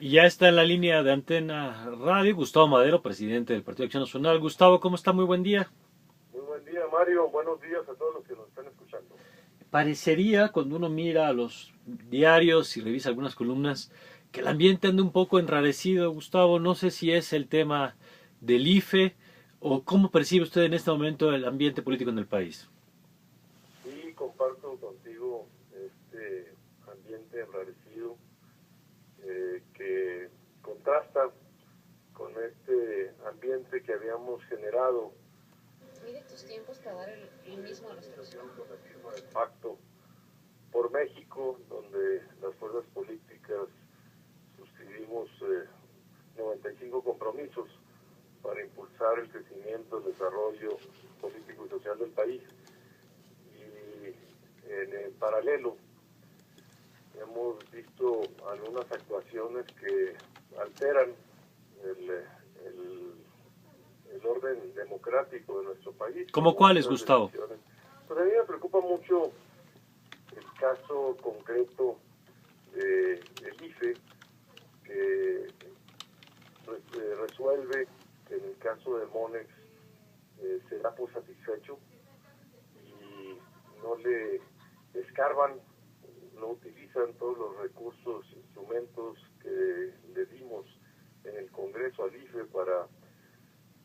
Y ya está en la línea de Antena Radio Gustavo Madero, presidente del Partido Acción Nacional. Gustavo, ¿cómo está? Muy buen día. Muy buen día, Mario. Buenos días a todos los que nos están escuchando. Parecería, cuando uno mira los diarios y revisa algunas columnas, que el ambiente anda un poco enrarecido, Gustavo. No sé si es el tema del IFE o cómo percibe usted en este momento el ambiente político en el país. Sí, comparto contigo este ambiente enrarecido que contrasta con este ambiente que habíamos generado Mide tus tiempos para dar el mismo a nuestros hijos. con la firma del Pacto por México, donde las fuerzas políticas suscribimos 95 compromisos para impulsar el crecimiento, el desarrollo político y social del país. Y en el paralelo hemos visto algunas actuaciones que alteran el, el, el orden democrático de nuestro país, ¿Cómo como cuáles, estas Gustavo? decisiones. Pues a mí me preocupa mucho el caso concreto del IFE, que resuelve que en el caso de Monex se da por satisfecho y no le escarban, no utilizan todos los recursos, instrumentos que le dimos en el Congreso al IFE para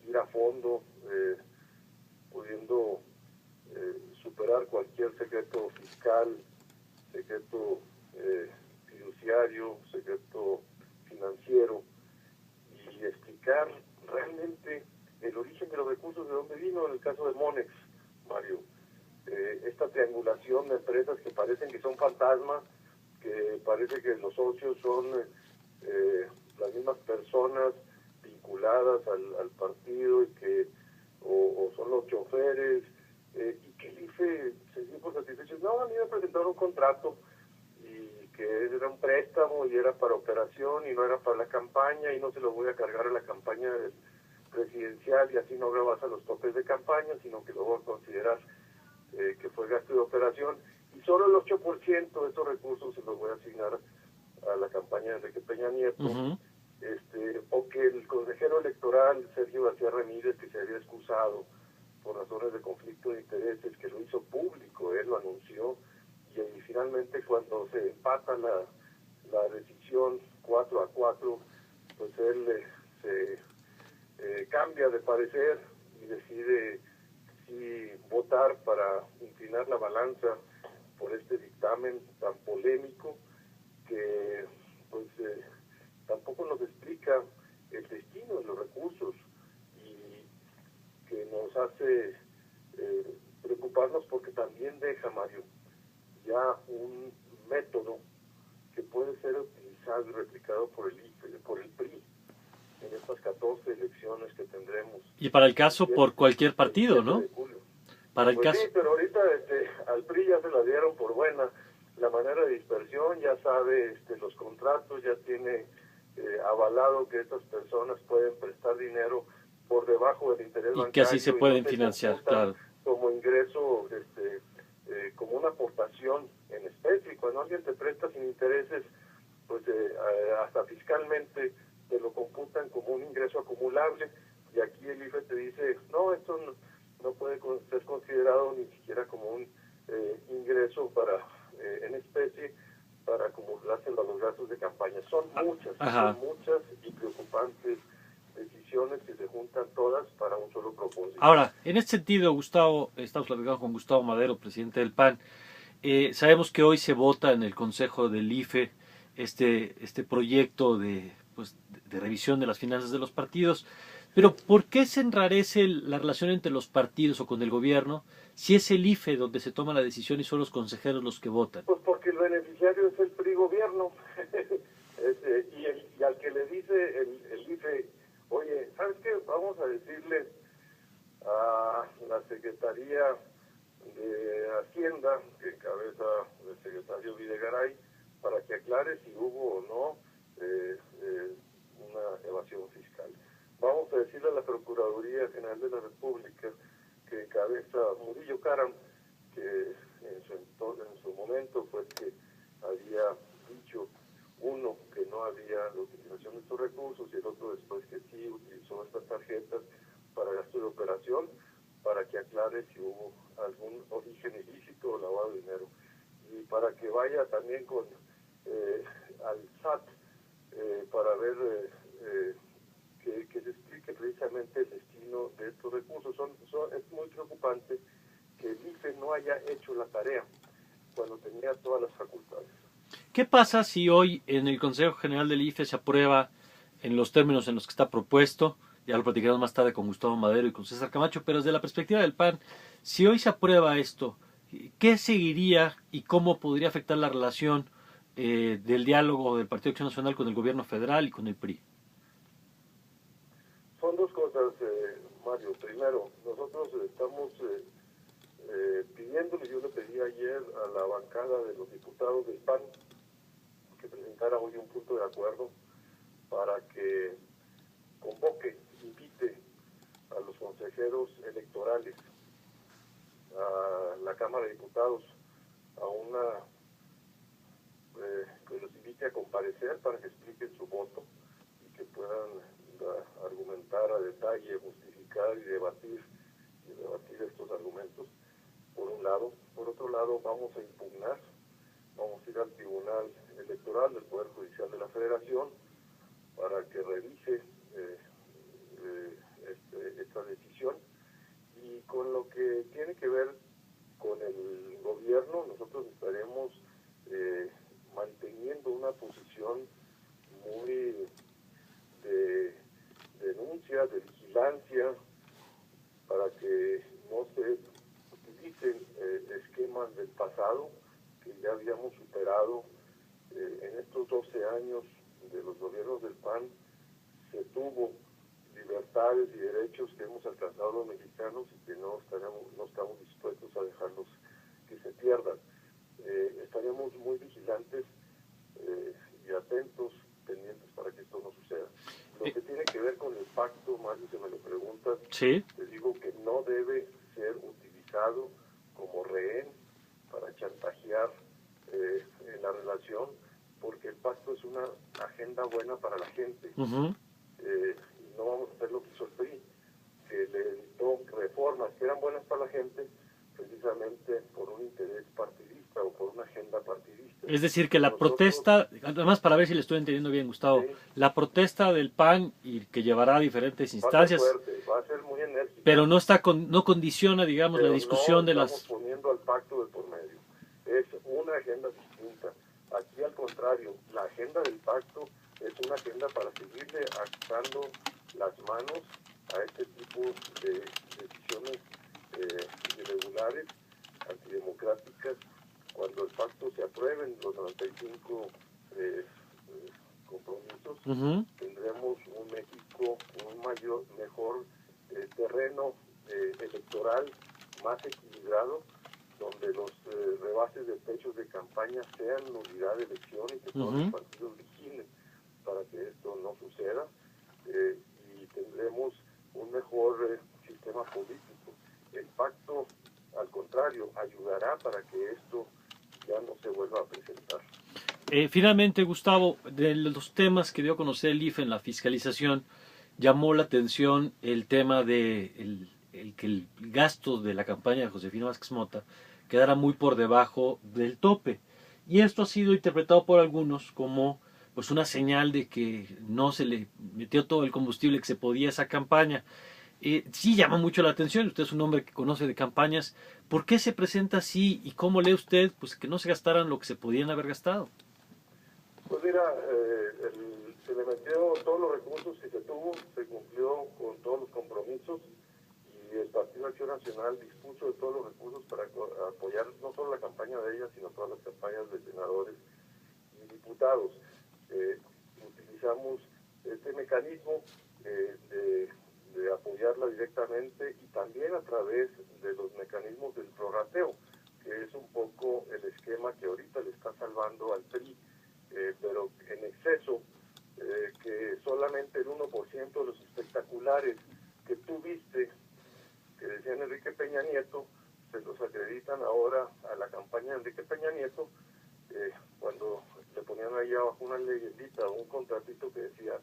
ir a fondo, pudiendo superar cualquier secreto fiscal, secreto fiduciario, secreto financiero, y explicar realmente el origen de los recursos, de dónde vino en el caso de Monex, Mario. Esta triangulación de empresas que parecen que son fantasmas, que parece que los socios son las mismas personas vinculadas al partido y que o son los choferes, y que el IFE se dio por satisfecho. No, a mí me presentaron un contrato y que era un préstamo y era para operación y no era para la campaña y no se lo voy a cargar a la campaña presidencial y así no rebasa los topes de campaña, sino que lo voy a considerar que fue gasto de operación, y solo el 8% de esos recursos se los voy a asignar a la campaña de Enrique Peña Nieto. O que el consejero electoral Sergio García Ramírez, que se había excusado por razones de conflicto de intereses, que lo hizo público, él lo anunció, y finalmente cuando se empata la decisión 4-4, pues él se cambia de parecer y decide sí votar para inclinar la balanza por este dictamen tan polémico que pues tampoco nos explica el destino de los recursos y que nos hace preocuparnos porque también deja, Mario, ya un método que puede ser utilizado y replicado por el IFE, por el PRI, en estas 14 elecciones que tendremos Y para el caso, el por cualquier 7, partido, el 7 ¿no? de julio. Para el Pues sí, caso. pero ahorita al PRI ya se la dieron por buena. La manera de dispersión, ya sabe los contratos, ya tiene avalado que estas personas pueden prestar dinero por debajo del interés Y que así se bancario y no pueden se financiar, computan claro. como ingreso, como una aportación en especie. Y cuando alguien te presta sin intereses, pues hasta fiscalmente te lo computan como un ingreso acumulable, y aquí el IFE te dice, no, esto no puede ser considerado ni siquiera como un ingreso para en especie para acumulárselo a los gastos de campaña. Son Ajá. muchas y preocupantes decisiones que se juntan todas para un solo propósito. Ahora, en este sentido, Gustavo, estamos platicando con Gustavo Madero, presidente del PAN. Sabemos que hoy se vota en el Consejo del IFE este proyecto pues, de revisión de las finanzas de los partidos. Pero ¿por qué se enrarece la relación entre los partidos o con el gobierno si es el IFE donde se toma la decisión y son los consejeros los que votan? Pues porque el beneficiario es el PRI gobierno. Y al que le dice el IFE, oye, ¿sabes qué? Vamos a decirle a la Secretaría de Hacienda, que encabeza el secretario Videgaray, para que aclare si hubo o no una evasión fiscal. Vamos a decirle a la Procuraduría General de la República, que encabeza Murillo Karam, que en su momento fue el que había dicho uno, que no había la utilización de estos recursos, y el otro después que sí utilizó estas tarjetas para gasto de operación, para que aclare si hubo algún origen ilícito o lavado de dinero. Y para que vaya también con al SAT para ver que se explique precisamente el destino de estos recursos. Es muy preocupante que el IFE no haya hecho la tarea cuando tenía todas las facultades. ¿Qué pasa si hoy en el Consejo General del IFE se aprueba en los términos en los que está propuesto? Ya lo platicaremos más tarde con Gustavo Madero y con César Camacho, pero desde la perspectiva del PAN, si hoy se aprueba esto, ¿qué seguiría y cómo podría afectar la relación del diálogo del Partido Acción Nacional con el gobierno federal y con el PRI? Son dos cosas, Mario. Primero, nosotros estamos pidiéndole, yo le pedí ayer a la bancada de los diputados del PAN que presentara hoy un punto de acuerdo para que convoque, invite a los consejeros electorales, a la Cámara de Diputados, a que los invite a comparecer para que expliquen su voto y que puedan argumentar a detalle, justificar y debatir estos argumentos, por un lado. Por otro lado, vamos a impugnar, vamos a ir al Tribunal Electoral del Poder Judicial de la Federación para que revise esta decisión. Y con lo que tiene que ver con el gobierno, nosotros estaremos manteniendo una posición muy de denuncia, de vigilancia, para que no se utilicen esquemas del pasado que ya habíamos superado. En estos 12 años de los gobiernos del PAN se tuvo libertades y derechos que hemos alcanzado los mexicanos y que no estamos dispuestos a dejarlos que se pierdan. Estaremos muy vigilantes y atentos, pendientes para que esto no suceda. Lo que tiene que ver con el pacto, Mario, si me lo preguntas, ¿Sí? te digo que no debe ser utilizado como rehén para chantajear la relación, porque el pacto es una agenda buena para la gente. Y no vamos a hacer lo que hizo el PRI, que le dictó reformas que eran buenas para la gente, precisamente por un interés partidista o por una agenda partidista. Es decir, que la protesta, además para ver si le estoy entendiendo bien, Gustavo, sí, la protesta del PAN y que llevará a diferentes instancias, va a ser fuerte, va a ser muy enérgica, pero no condiciona, digamos, la discusión no de las... estamos poniendo al pacto de por medio. Es una agenda distinta. Aquí, al contrario, la agenda del pacto es una agenda para seguirle atando las manos a este tipo de decisiones irregulares, antidemocráticas. Cuando el pacto se apruebe en los 95 compromisos, tendremos un México, mejor terreno electoral, más equilibrado, donde los rebases de pechos de campaña sean nulidad de elección y que todos los partidos vigilen para que esto no suceda, y tendremos un mejor sistema político. El pacto, al contrario, ayudará para que esto ya no se vuelva a presentar. Finalmente, Gustavo, de los temas que dio a conocer el IFE en la fiscalización, llamó la atención el tema de que el gasto de la campaña de Josefina Vázquez Mota quedara muy por debajo del tope. Y esto ha sido interpretado por algunos como pues una señal de que no se le metió todo el combustible que se podía a esa campaña. Sí llama mucho la atención, usted es un hombre que conoce de campañas. ¿Por qué se presenta así y cómo lee usted pues que no se gastaran lo que se podían haber gastado? Pues mira, se le metió todos los recursos que se tuvo, se cumplió con todos los compromisos, y el Partido Acción Nacional dispuso de todos los recursos para apoyar no solo la campaña de ella, sino todas las campañas de senadores y diputados. Utilizamos este mecanismo de apoyarla directamente y también a través de los mecanismos del prorrateo, que es un poco el esquema que ahorita le está salvando al PRI, pero en exceso, que solamente el 1% de los espectaculares que tú viste, que decían Enrique Peña Nieto, se los acreditan ahora a la campaña de Enrique Peña Nieto, cuando le ponían ahí abajo una leyendita, un contratito que decía,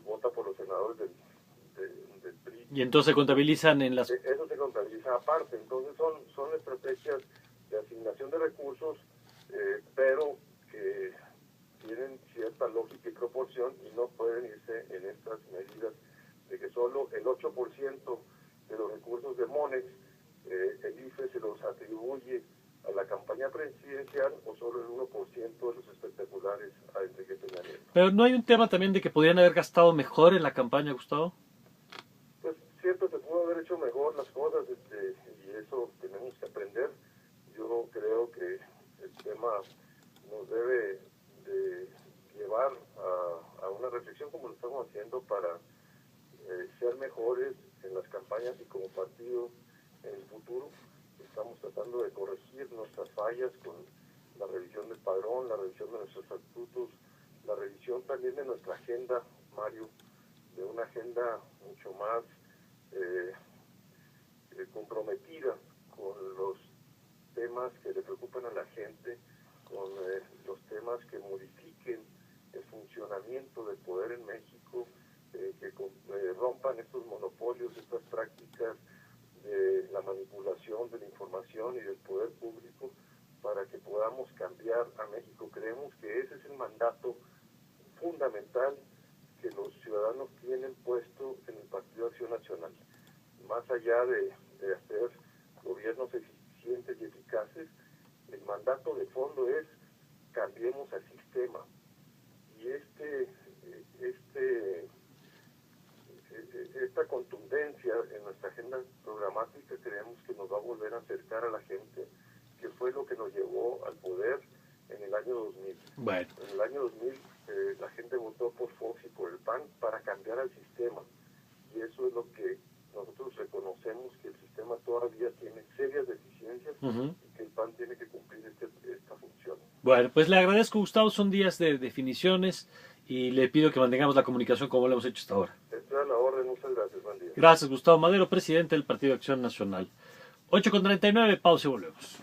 vota por los senadores del PRI. Y entonces se contabilizan en las... Eso se contabiliza aparte. Entonces son estrategias de asignación de recursos, pero que tienen cierta lógica y proporción y no pueden irse en estas medidas de que solo el 8% de los recursos de Monex el IFE se los atribuye a la campaña presidencial o solo el 1% de los espectaculares a Enrique Peña Nieto. Pero ¿no hay un tema también de que podrían haber gastado mejor en la campaña, Gustavo? Pues cierto, se pudo haber hecho mejor las cosas y eso tenemos que aprender. Yo creo que el tema nos debe de llevar a una reflexión como lo estamos haciendo para ser mejores en las campañas y como partido en el futuro. Estamos tratando de corregir nuestras fallas con la revisión del padrón, la revisión de nuestros estatutos, la revisión también de nuestra agenda, Mario, de una agenda mucho más comprometida con los temas que le preocupan a la gente, con los temas que modifiquen el funcionamiento del poder en México, que rompan estos monopolios, estas prácticas de la manipulación de la información y del poder público para que podamos cambiar a México. Creemos que ese es el mandato fundamental que los ciudadanos tienen puesto en el Partido Acción Nacional. Más allá de hacer gobiernos eficientes y eficaces, el mandato de fondo es cambiemos al sistema. Y esta contundencia en nuestra agenda programática creemos que nos va a volver a acercar a la gente, que fue lo que nos llevó al poder en el año 2000. Bueno. En el año 2000 la gente votó por Fox y por el PAN para cambiar al sistema. Y eso es lo que nosotros reconocemos, que el sistema todavía tiene serias deficiencias y que el PAN tiene que cumplir esta función. Bueno, pues le agradezco, Gustavo, son días de definiciones y le pido que mantengamos la comunicación como lo hemos hecho hasta ahora. Estoy a la orden, muchas gracias, buen día. Gracias, Gustavo Madero, presidente del Partido Acción Nacional. 8:39, pausa y volvemos.